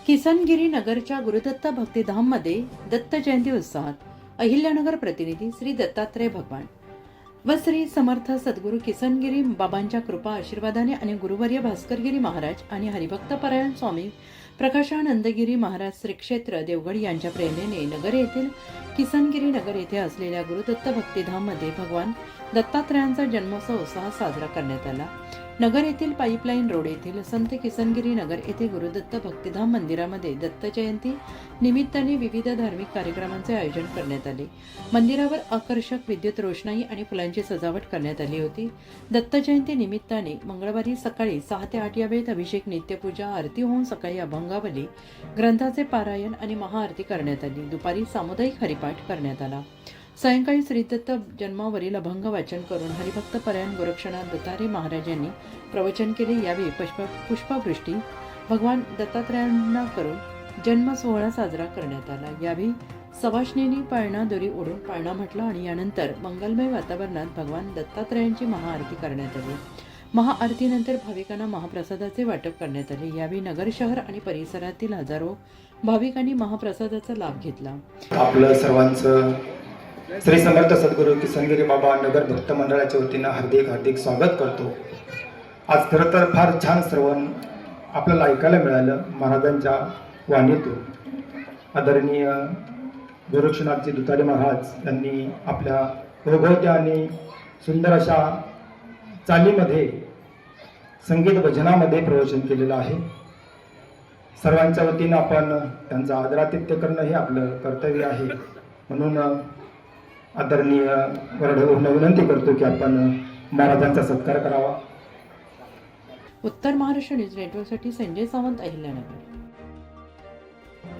किसनगिरी नगरच्या गुरुदत्त भक्तिधाममध्ये दत्त जयंती उत्साहात. अहिल्यानगर प्रतिनिधी श्री दत्तात्रय भगवान व श्री समर्थ सद्गुरू किसनगिरी बाबांच्या कृपा आशीर्वादाने आणि गुरुवर्य भास्करगिरी महाराज आणि हरिभक्तपरायण स्वामी प्रकाशानंदगिरी महाराज श्री क्षेत्र देवगड यांच्या प्रेरणेने नगर येथील किसनगिरी नगर येथे असलेल्या गुरुदत्त भक्तिधाममध्ये भगवान दत्तात्रयांचा जन्मोत्सव उत्साहात साजरा करण्यात आला. नगर येथील पाईपलाईन रोड येथील संत किसनगिरी नगर येथे गुरुदत्त भक्तिधाम मंदिरामध्ये दत्त जयंती निमित्ताने विविध धार्मिक कार्यक्रमांचे आयोजन करण्यात आले. मंदिरावर आकर्षक विद्युत रोषणाई आणि फुलांची सजावट करण्यात आली होती. दत्त जयंती निमित्ताने मंगळवारी सकाळी 6 ते 8 या वेळेत अभिषेक, नित्यपूजा, आरती होऊन सकाळी अभंगावली, ग्रंथाचे पारायण आणि महाआरती करण्यात आली. दुपारी सामुदायिक हरिपाठ करण्यात आला. सायंकाळी श्रीदत्त जन्मावरील अभंग वाचन करून हरिभक्तपरायण गोरक्षनाथ दत्तारे महाराजांनी प्रवचन केले. यावेळी पुष्पवृष्टी भगवान दत्तात्रयांना करून जन्म सोहळा साजरा करण्यात आला. यावेळी सवाष्णींनी पाळणा दोरी ओढून पाळणा म्हटला आणि यानंतर मंगलमय वातावरणात भगवान दत्तात्रयांची महाआरती करण्यात आली. महाआरतीनंतर भाविकांना महाप्रसादाचे वाटप करण्यात आले. यावेळी नगर शहर आणि परिसरातील हजारो भाविकांनी महाप्रसादाचा लाभ घेतला. आपलं सर्वांचं श्री समर्थ सद्गुरू किसनगिरी बाबा नगर भक्त मंडळाच्या वतीनं हार्दिक स्वागत करतो. आज खरं तर फार छान श्रवण आपल्याला ऐकायला मिळालं महाराजांच्या वाणीतून. आदरणीय गोरक्षनाथजी दुतारे महाराज यांनी आपल्या ओघवत्या आणि सुंदर अशा चालीमध्ये संगीत भजनामध्ये प्रवचन केलेलं आहे. सर्वांच्या वतीनं आपण त्यांचं आदरातिथ्य करणं हे आपलं कर्तव्य आहे. म्हणून आदरणीय वरढवूंना विनंती करतो की आपण महाराजांचा सत्कार करावा. उत्तर महाराष्ट्र न्यूज नेटवर्कसाठी संजय सावंत, अहिल्यानगर.